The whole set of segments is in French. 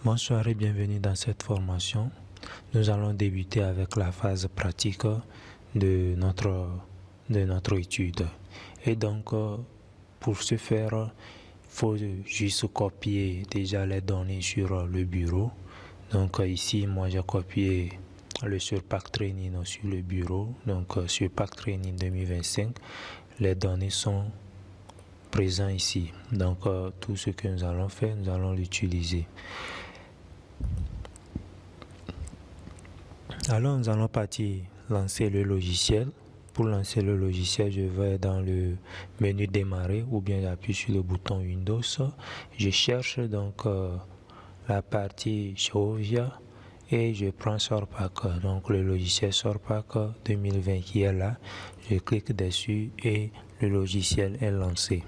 Bonsoir et bienvenue dans cette formation. Nous allons débuter avec la phase pratique de notre étude. Et donc, pour ce faire, il faut juste copier déjà les données sur le bureau. Donc ici, moi j'ai copié le sur Pack Training sur le bureau. Donc sur Pack Training 2025, les données sont présentes ici. Donc tout ce que nous allons faire, nous allons l'utiliser. Alors nous allons partir lancer le logiciel. Pour lancer le logiciel, je vais dans le menu démarrer ou bien j'appuie sur le bouton Windows. Je cherche donc la partie Chauvia et je prends SourcePack. Donc le logiciel SourcePack 2020 qui est là. Je clique dessus et le logiciel est lancé.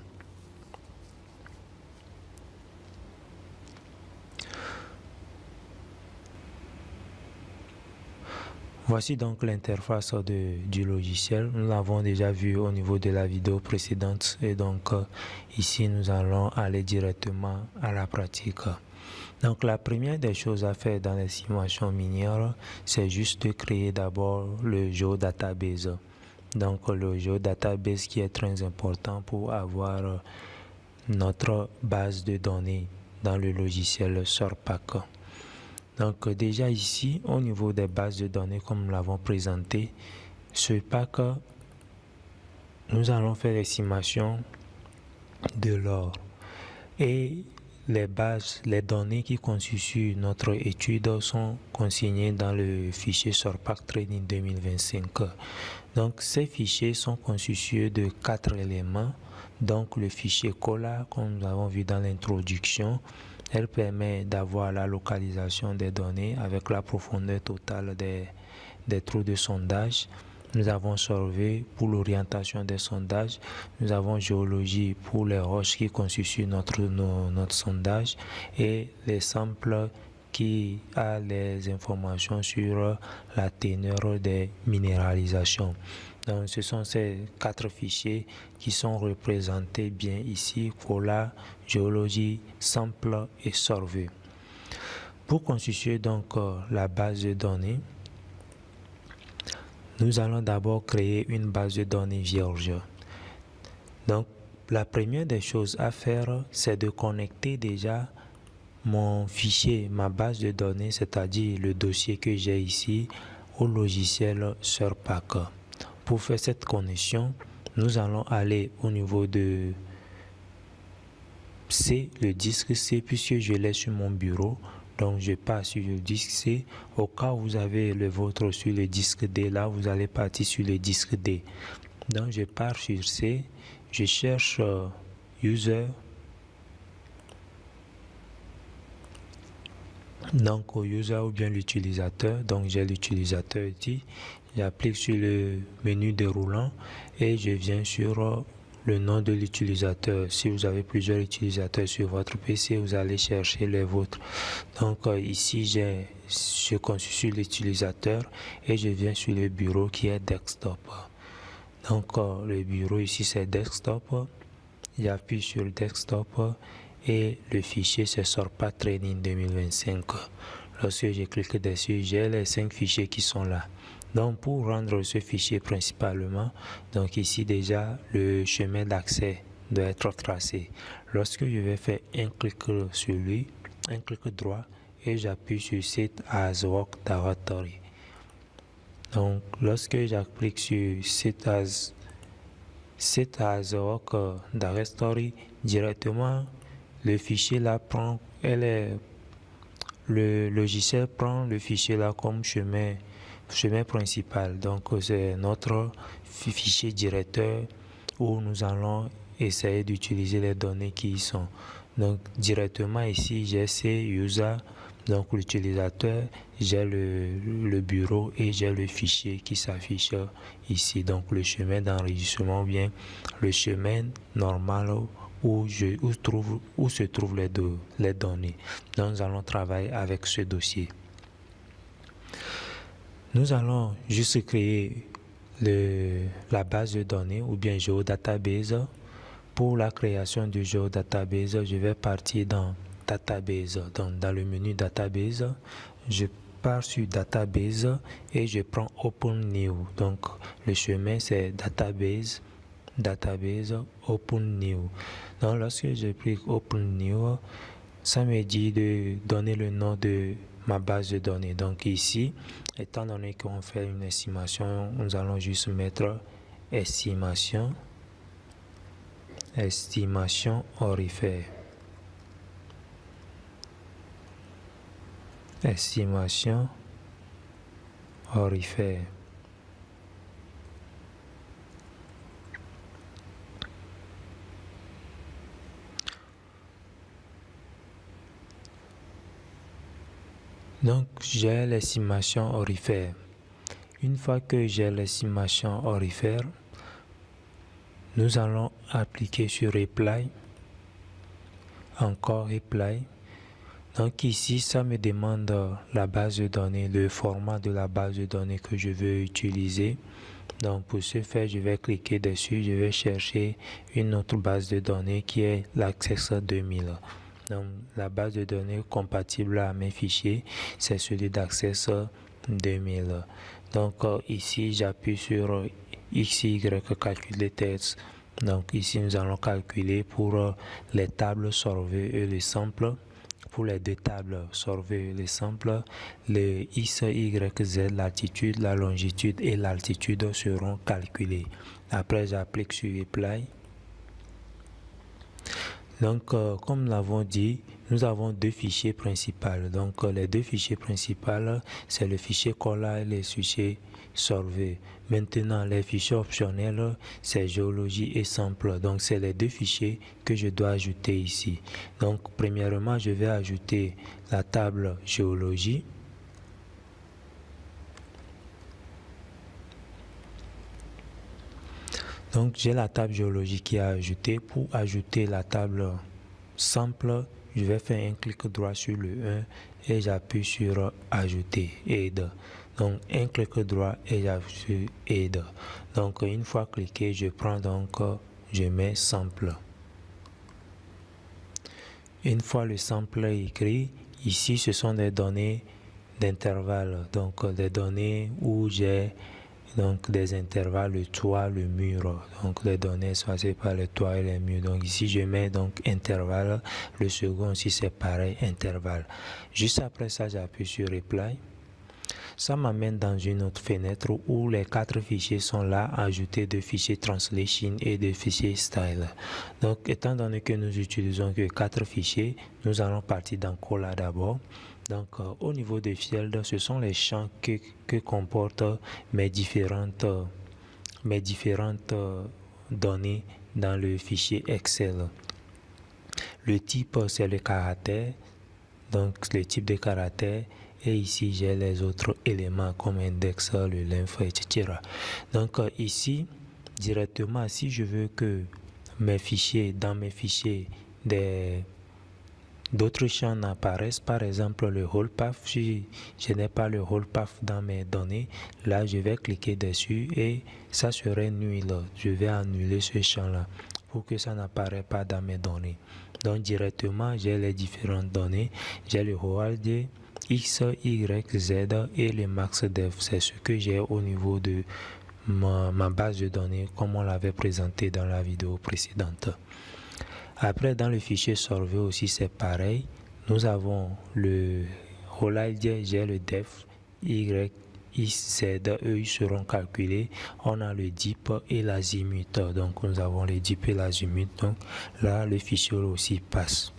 Voici donc l'interface du logiciel. Nous l'avons déjà vu au niveau de la vidéo précédente et donc ici nous allons aller directement à la pratique. Donc la première des choses à faire dans les simulations minières, c'est juste de créer d'abord le GeoDatabase. Donc le GeoDatabase qui est très important pour avoir notre base de données dans le logiciel SourcePack. Donc déjà ici, au niveau des bases de données, comme nous l'avons présenté, ce pack, nous allons faire l'estimation de l'or. Et les données qui constituent notre étude sont consignées dans le fichier SourcePack Training 2025. Donc ces fichiers sont constitués de 4 éléments. Donc le fichier COLA, comme nous avons vu dans l'introduction, elle permet d'avoir la localisation des données avec la profondeur totale des trous de sondage. Nous avons survey pour l'orientation des sondages. Nous avons géologie pour les roches qui constituent notre sondage et les samples qui a les informations sur la teneur des minéralisations. Donc, ce sont ces 4 fichiers qui sont représentés bien ici, COLA, géologie, sample et survey. Pour constituer donc la base de données, nous allons d'abord créer une base de données vierge. Donc, la première des choses à faire, c'est de connecter déjà mon fichier, ma base de données, c'est-à-dire le dossier que j'ai ici, au logiciel SourcePack. Pour faire cette connexion, nous allons aller au niveau de C, le disque C, puisque je l'ai sur mon bureau. Donc je passe sur le disque C. Au cas où vous avez le vôtre sur le disque D, là vous allez partir sur le disque D. Donc je pars sur C, je cherche User. Donc au user ou bien l'utilisateur, donc j'ai l'utilisateur ici, j'applique sur le menu déroulant et je viens sur le nom de l'utilisateur. Si vous avez plusieurs utilisateurs sur votre PC, vous allez chercher les vôtres. Donc ici je constitue l'utilisateur et je viens sur le bureau qui est desktop. Donc le bureau ici c'est desktop, j'appuie sur le desktop et le fichier c'est SourcePack Training 2025. Lorsque je clique dessus, j'ai les 5 fichiers qui sont là. Donc pour rendre ce fichier principalement, donc ici déjà le chemin d'accès doit être tracé. Lorsque je vais faire un clic sur lui, un clic droit et j'appuie sur Set as Work Directory. Donc lorsque j'applique sur Set as Work Directory, directement le fichier là prend, le logiciel prend le fichier là comme chemin principal. Donc c'est notre fichier directeur où nous allons essayer d'utiliser les données qui y sont. Donc directement ici j'ai C user, donc l'utilisateur, j'ai le bureau et j'ai le fichier qui s'affiche ici. Donc le chemin d'enregistrement ou bien le chemin normal où se trouvent les données. Donc nous allons travailler avec ce dossier. Nous allons juste créer la base de données ou bien GeoDatabase. Pour la création du GeoDatabase, je vais partir dans database. Donc dans le menu database, je pars sur database et je prends Open New. Donc le chemin c'est database, Open New. Donc lorsque je clique Open New, ça me dit de donner le nom de ma base de données. Donc ici, étant donné qu'on fait une estimation, nous allons juste mettre estimation aurifère. Estimation aurifère. Donc, j'ai l'estimation aurifère. Une fois que j'ai l'estimation aurifère, nous allons appliquer sur Reply. Encore Reply. Donc ici, ça me demande la base de données, le format de la base de données que je veux utiliser. Donc pour ce faire, je vais cliquer dessus. Je vais chercher une autre base de données qui est l'Access 2000. Donc la base de données compatible à mes fichiers, c'est celui d'Access 2000. Donc ici, j'appuie sur XY calculer texte. Donc ici, nous allons calculer pour les tables Survey et les samples. Pour les deux tables Survey et les samples, les X, Y, Z, latitude, la longitude et l'altitude seront calculés. Après, j'applique sur Apply. Donc, comme nous l'avons dit, nous avons deux fichiers principaux. Donc, les deux fichiers principaux, c'est le fichier Cola et le fichier Survey. Maintenant, les fichiers optionnels, c'est géologie et sample. Donc, c'est les deux fichiers que je dois ajouter ici. Donc, premièrement, je vais ajouter la table géologie. Donc, j'ai la table géologie qui est ajoutée. Pour ajouter la table sample, je vais faire un clic droit sur le 1 et j'appuie sur ajouter aide. Donc, un clic droit et j'appuie sur aide. Donc, une fois cliqué, je prends donc, je mets sample. Une fois le sample écrit, ici, ce sont des données d'intervalle. Donc, des données où j'ai donc des intervalles, le toit, le mur. Donc les données espacées par le toit et les murs. Donc ici je mets donc intervalle. Le second aussi c'est pareil, intervalle. Juste après ça, j'appuie sur Reply. Ça m'amène dans une autre fenêtre où les quatre fichiers sont là, ajoutés de fichiers Translation et de fichiers Style. Donc étant donné que nous utilisons que quatre fichiers, nous allons partir dans Cola d'abord. Donc au niveau des fields, ce sont les champs que comportent mes différentes données dans le fichier Excel. Le type c'est le caractère, donc le type de caractère, et ici j'ai les autres éléments comme index, le length, etc. Donc ici directement, si je veux que mes fichiers, dans mes fichiers d'autres champs apparaissent, par exemple le whole path. Si je n'ai pas le whole path dans mes données, là je vais cliquer dessus et ça serait nul. Je vais annuler ce champ là pour que ça n'apparaisse pas dans mes données. Donc directement j'ai les différentes données, j'ai le whole X, Y, Z et le max dev. C'est ce que j'ai au niveau de ma base de données comme on l'avait présenté dans la vidéo précédente. Après, dans le fichier Survey aussi, c'est pareil. Nous avons le whole, j'ai le def, Y, Z, eux seront calculés. On a le dip et l'azimut. Donc, nous avons le dip et l'azimut. Donc, là, le fichier aussi passe.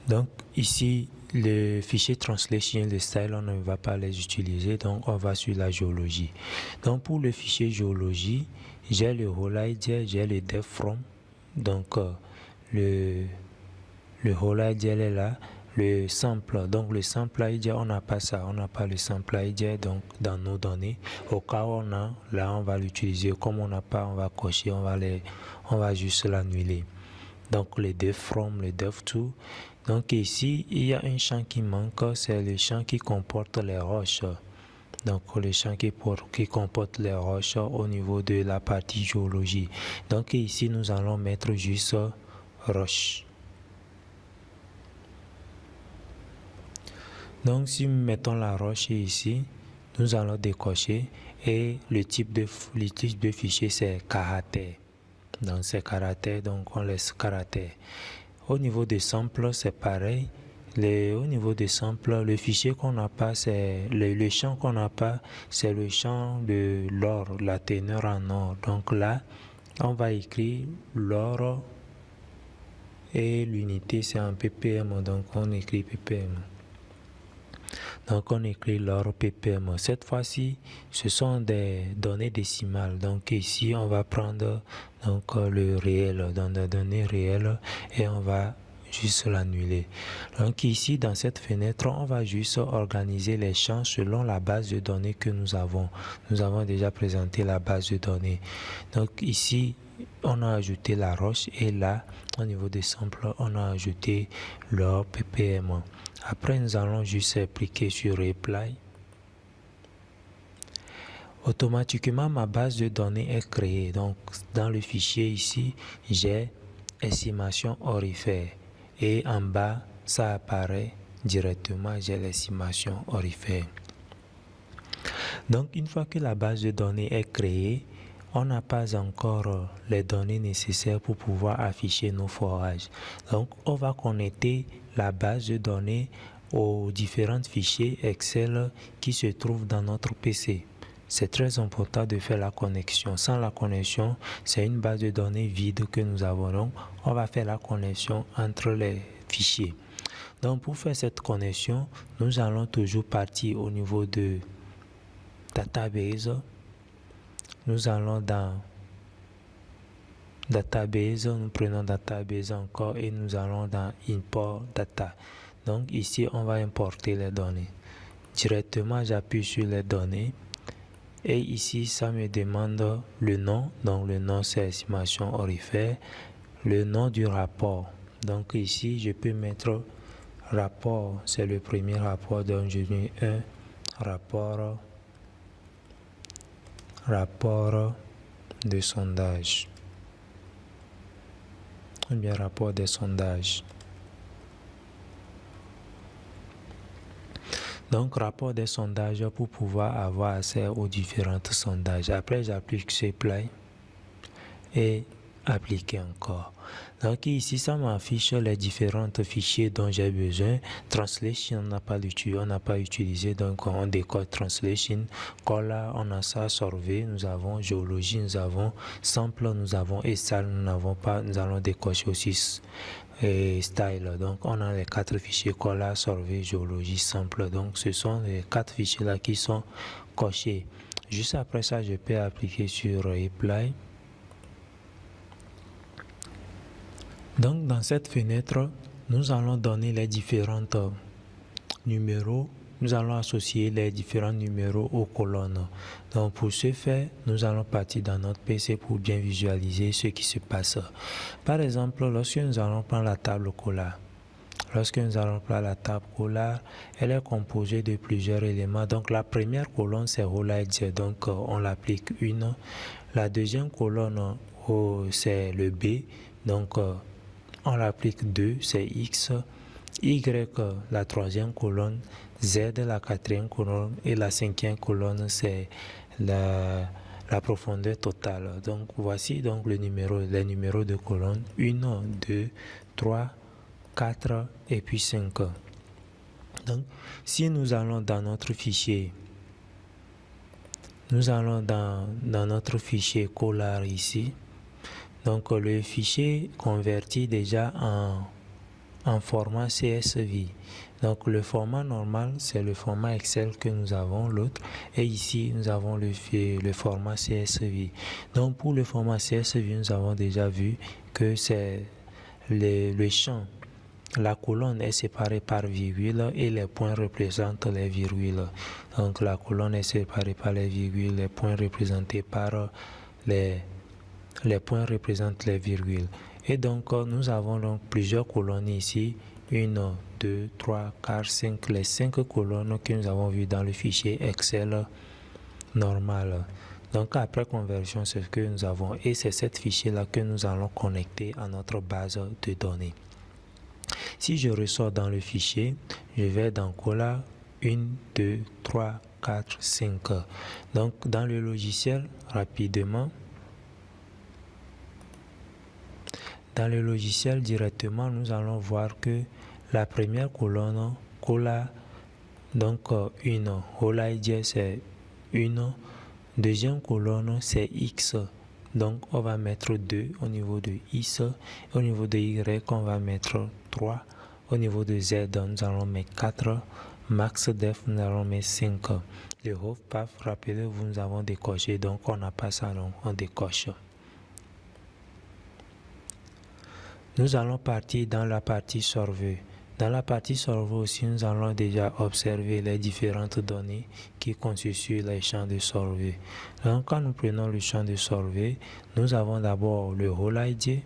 Donc, ici, le fichier Translation, le style, on ne va pas les utiliser. Donc, on va sur la géologie. Donc, pour le fichier géologie, j'ai le whole, j'ai le def from. Donc le whole ID est là, le sample, donc le sample ID on n'a pas ça, on n'a pas le sample ID donc dans nos données. Au cas où on a, là on va l'utiliser. Comme on n'a pas, on va cocher, on va juste l'annuler. Donc le def from, le def to. Donc ici il y a un champ qui manque, c'est le champ qui comporte les roches. Donc le champ qui comporte les roches au niveau de la partie géologie. Donc ici nous allons mettre juste roche. Donc si nous mettons la roche ici, nous allons décocher et le type de fichier c'est caractère. Donc c'est caractère, donc on laisse caractère. Au niveau des samples, c'est pareil. Au niveau des samples, le fichier qu'on n'a pas, c'est le champ qu'on n'a pas, c'est le champ de l'or, la teneur en or. Donc là, on va écrire l'or et l'unité c'est en ppm, donc on écrit ppm. Donc on écrit l'or ppm. Cette fois-ci, ce sont des données décimales. Donc ici, on va prendre donc le réel, dans des données réelles, et on va juste l'annuler. Donc ici, dans cette fenêtre, on va juste organiser les champs selon la base de données que nous avons. Nous avons déjà présenté la base de données. Donc ici, on a ajouté la roche et là, au niveau des samples, on a ajouté l'or ppm. Après, nous allons juste appliquer sur Reply. Automatiquement, ma base de données est créée. Donc, dans le fichier ici, j'ai estimation aurifère. Et en bas, ça apparaît directement, j'ai l'estimation aurifère. Donc, une fois que la base de données est créée, on n'a pas encore les données nécessaires pour pouvoir afficher nos forages. Donc, on va connecter la base de données aux différents fichiers Excel qui se trouvent dans notre PC. C'est très important de faire la connexion. Sans la connexion, c'est une base de données vide que nous avons. Donc, on va faire la connexion entre les fichiers. Donc, pour faire cette connexion, nous allons toujours partir au niveau de Database. Nous allons dans Database, nous prenons Database encore et nous allons dans Import Data. Donc ici, on va importer les données. Directement, j'appuie sur les données. Et ici, ça me demande le nom. Donc le nom, c'est estimation aurifère. Le nom du rapport. Donc ici, je peux mettre rapport. C'est le premier rapport. Donc je mets un rapport de sondage. Ou bien rapport des sondages. Donc, rapport des sondages pour pouvoir avoir accès aux différents sondages. Après, j'applique Apply et appliquer encore. Donc ici, ça m'affiche les différents fichiers dont j'ai besoin. Translation, on n'a pas utilisé, donc on décode Translation. Color, on a ça, Survey, nous avons Géologie, nous avons Sample, nous avons Style, nous n'avons pas, nous allons décocher aussi et Style. Donc on a les 4 fichiers Color, Survey, Géologie, Sample. Donc ce sont les 4 fichiers là qui sont cochés. Juste après ça, je peux appliquer sur Apply. Donc dans cette fenêtre, nous allons donner les différents numéros. Nous allons associer les différents numéros aux colonnes. Donc pour ce faire, nous allons partir dans notre PC pour bien visualiser ce qui se passe. Par exemple, lorsque nous allons prendre la table Collar. Lorsque nous allons prendre la table Collar, elle est composée de plusieurs éléments. Donc la première colonne, c'est Rollides. Donc on l'applique une. La deuxième colonne, c'est le B. Donc on l'applique 2, c'est X, Y, la troisième colonne, Z, la quatrième colonne, et la cinquième colonne, c'est la profondeur totale. Donc, voici donc les numéros de colonnes, 1, 2, 3, 4 et puis 5. Donc, si nous allons dans notre fichier, notre fichier Collar ici. Donc le fichier convertit déjà en format CSV. Donc le format normal, c'est le format Excel que nous avons, l'autre. Et ici, nous avons le format CSV. Donc pour le format CSV, nous avons déjà vu que c'est le champ. La colonne est séparée par virgule et les points représentent les virgules. Donc la colonne est séparée par les virgules, les points représentés par les points représentent les virgules. Et donc, nous avons donc plusieurs colonnes ici. 1, 2, 3, 4, 5. Les 5 colonnes que nous avons vues dans le fichier Excel normal. Donc, après conversion, c'est ce que nous avons. Et c'est cet fichier-là que nous allons connecter à notre base de données. Si je ressors dans le fichier, je vais dans Cola 1, 2, 3, 4, 5. Donc dans le logiciel, rapidement, dans le logiciel directement, nous allons voir que la première colonne, Cola, donc une, Holaïdje c'est une, deuxième colonne c'est X. Donc on va mettre 2 au niveau de X, au niveau de Y on va mettre 3, au niveau de Z nous allons mettre 4, max def nous allons mettre 5. Le hof path, rappelez-vous, nous avons décoché, donc on n'a pas ça, donc on décoche. Nous allons partir dans la partie survey. Dans la partie survey aussi, nous allons déjà observer les différentes données qui constituent les champs de survey. Donc, quand nous prenons le champ de survey, nous avons d'abord le Holaïdje,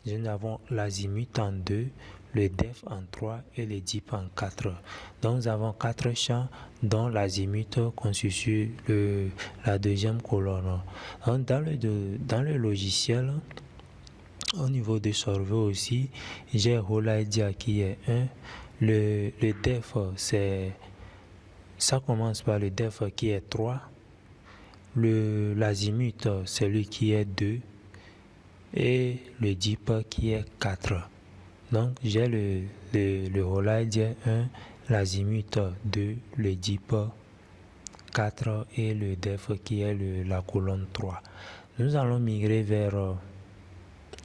nous avons l'azimut en 2, le def en 3 et le dip en 4. Donc, nous avons 4 champs dont l'azimut constitue la deuxième colonne. Donc, dans le logiciel, au niveau de survey aussi, j'ai Holaïdje qui est 1. Le def, ça commence par le def qui est 3. L'azimut, c'est lui qui est 2. Et le dip qui est 4. Donc, j'ai le Holaïdje 1, l'azimut 2, le dip 4 et le def qui est la colonne 3. Nous allons migrer vers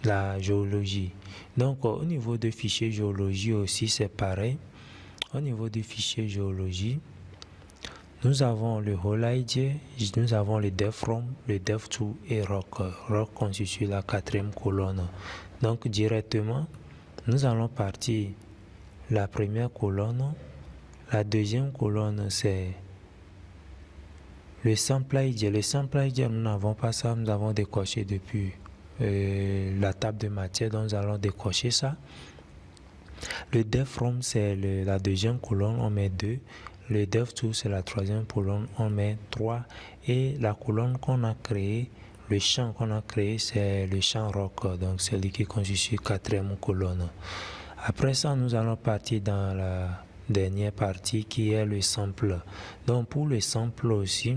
la géologie. Donc au niveau de fichier géologie aussi c'est pareil. Au niveau du fichier géologie, nous avons le Holaïdje, nous avons le def-from, le def-to et rock. Rock constitue la quatrième colonne. Donc directement, nous allons partir la première colonne. La deuxième colonne c'est le Samplaïdje. Le Samplaïdje, nous n'avons pas ça, nous avons décoché depuis la table de matière, donc nous allons décocher ça. Le def-from c'est la deuxième colonne, on met 2. Le def-to c'est la troisième colonne, on met 3. Et la colonne qu'on a créée, le champ qu'on a créé, c'est le champ rock, donc c'est lui qui constitue quatrième colonne. Après ça, nous allons partir dans la dernière partie qui est le sample. Donc pour le sample aussi,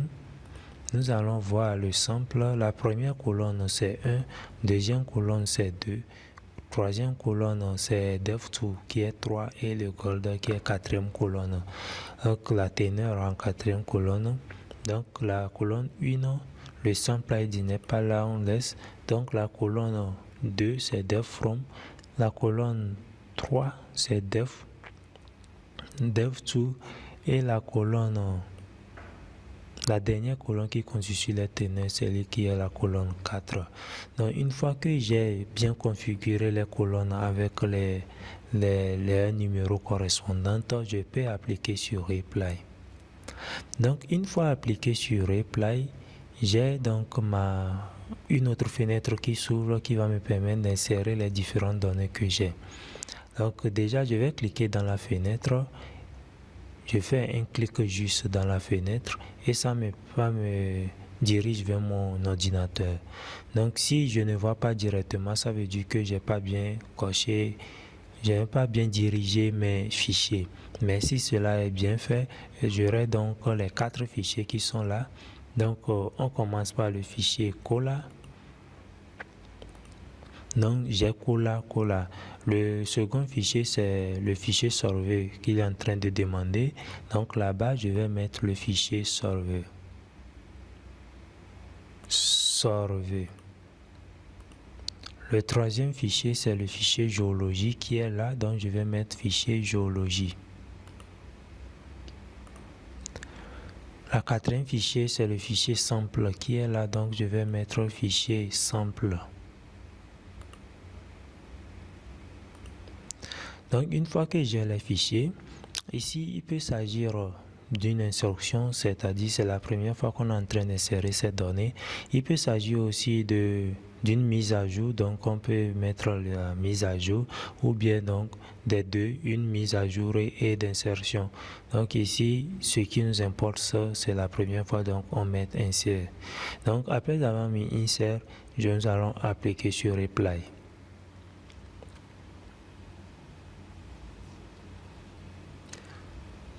nous allons voir le sample. La première colonne c'est 1, deuxième colonne c'est 2, troisième colonne c'est def2 qui est 3 et le gold qui est quatrième colonne. Donc la teneur en quatrième colonne. Donc la colonne 1, le sample ID n'est pas là, on laisse. Donc la colonne 2 c'est def-from, la colonne 3 c'est def2 et la colonne la dernière colonne qui constitue les teneurs, c'est celle qui est la colonne 4. Donc une fois que j'ai bien configuré les colonnes avec les numéros correspondants, je peux appliquer sur Reply. Donc une fois appliqué sur Reply, j'ai donc une autre fenêtre qui s'ouvre qui va me permettre d'insérer les différentes données que j'ai. Donc déjà je vais cliquer dans la fenêtre. Je fais un clic juste dans la fenêtre et ça me dirige vers mon ordinateur. Donc si je ne vois pas directement, ça veut dire que j'ai pas bien coché, j'ai pas bien dirigé mes fichiers. Mais si cela est bien fait, j'aurai donc les 4 fichiers qui sont là. Donc on commence par le fichier Cola. Donc j'ai Cola. Le second fichier c'est le fichier survey qu'il est en train de demander. Donc là-bas je vais mettre le fichier survey. Le troisième fichier c'est le fichier géologie qui est là. Donc je vais mettre fichier géologie. La quatrième fichier c'est le fichier sample qui est là. Donc je vais mettre fichier sample. Donc une fois que j'ai les fichiers, ici il peut s'agir d'une instruction, c'est-à-dire c'est la première fois qu'on est en train d'insérer ces données. Il peut s'agir aussi d'une mise à jour, donc on peut mettre la mise à jour ou bien donc des deux, une mise à jour et d'insertion. Donc ici, ce qui nous importe, c'est la première fois, donc on met insert. Donc après avoir mis insert, nous allons appliquer sur reply.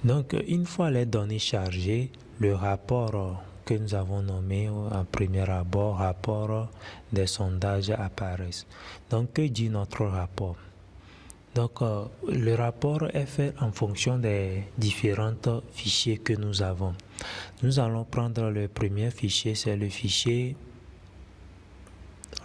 Donc, une fois les données chargées, le rapport que nous avons nommé en premier abord, rapport des sondages apparaît. Donc, que dit notre rapport? Donc, le rapport est fait en fonction des différents fichiers que nous avons. Nous allons prendre le premier fichier, c'est le fichier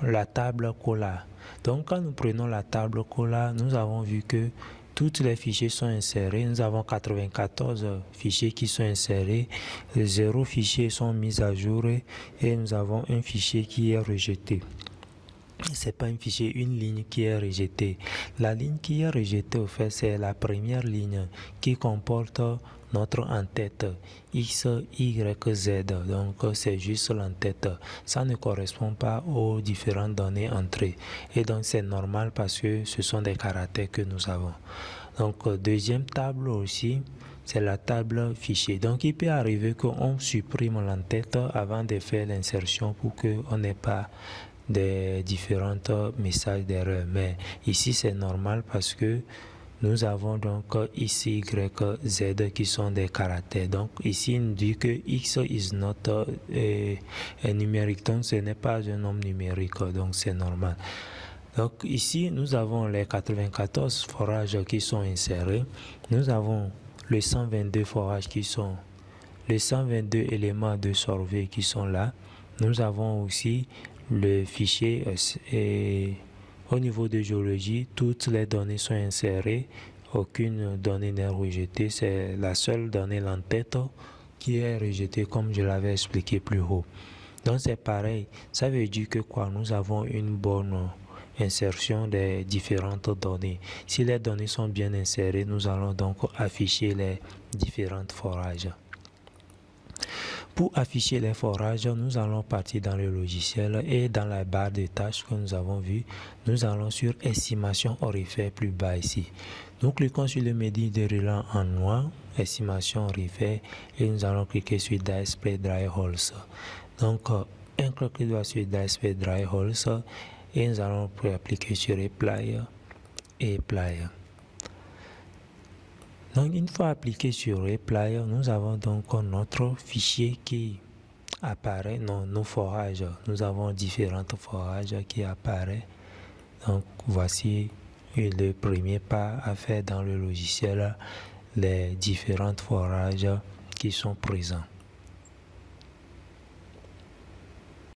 la table Cola. Donc, quand nous prenons la table Cola, nous avons vu que tous les fichiers sont insérés. Nous avons 94 fichiers qui sont insérés. 0 fichiers sont mis à jour et nous avons un fichier qui est rejeté. C'est pas un fichier, une ligne qui est rejetée. La ligne qui est rejetée, au fait, c'est la première ligne qui comporte notre en-tête X, Y, Z. Donc, c'est juste l'en-tête. Ça ne correspond pas aux différentes données entrées. Et donc, c'est normal parce que ce sont des caractères que nous avons. Donc, deuxième table aussi, c'est la table fichier. Donc, il peut arriver qu'on supprime l'en-tête avant de faire l'insertion pour qu'on n'ait pas des différents messages d'erreur. Mais ici, c'est normal parce que nous avons donc X, Y, Z qui sont des caractères. Donc ici, il nous dit que X is not a numérique. Donc ce n'est pas un nombre numérique. Donc c'est normal. Donc ici, nous avons les 94 forages qui sont insérés. Nous avons les 122 forages qui sont, les 122 éléments de survie qui sont là. Nous avons aussi le fichier et au niveau de géologie, toutes les données sont insérées, aucune donnée n'est rejetée, c'est la seule donnée l'en-tête qui est rejetée comme je l'avais expliqué plus haut. Donc c'est pareil, ça veut dire que quoi, nous avons une bonne insertion des différentes données. Si les données sont bien insérées, nous allons donc afficher les différentes forages. Pour afficher les forages, nous allons partir dans le logiciel et dans la barre de tâches que nous avons vu, nous allons sur estimation aurifère plus bas ici. Nous cliquons sur le menu déroulant en noir, estimation aurifère, et nous allons cliquer sur Display Dry Holes. Donc, un clic sur Display Dry Holes et nous allons appliquer sur Apply et Apply. Donc, une fois appliqué sur Apply, nous avons donc notre fichier qui apparaît, nos forages. Nous avons différents forages qui apparaissent. Donc, voici le premier pas à faire dans le logiciel, les différents forages qui sont présents.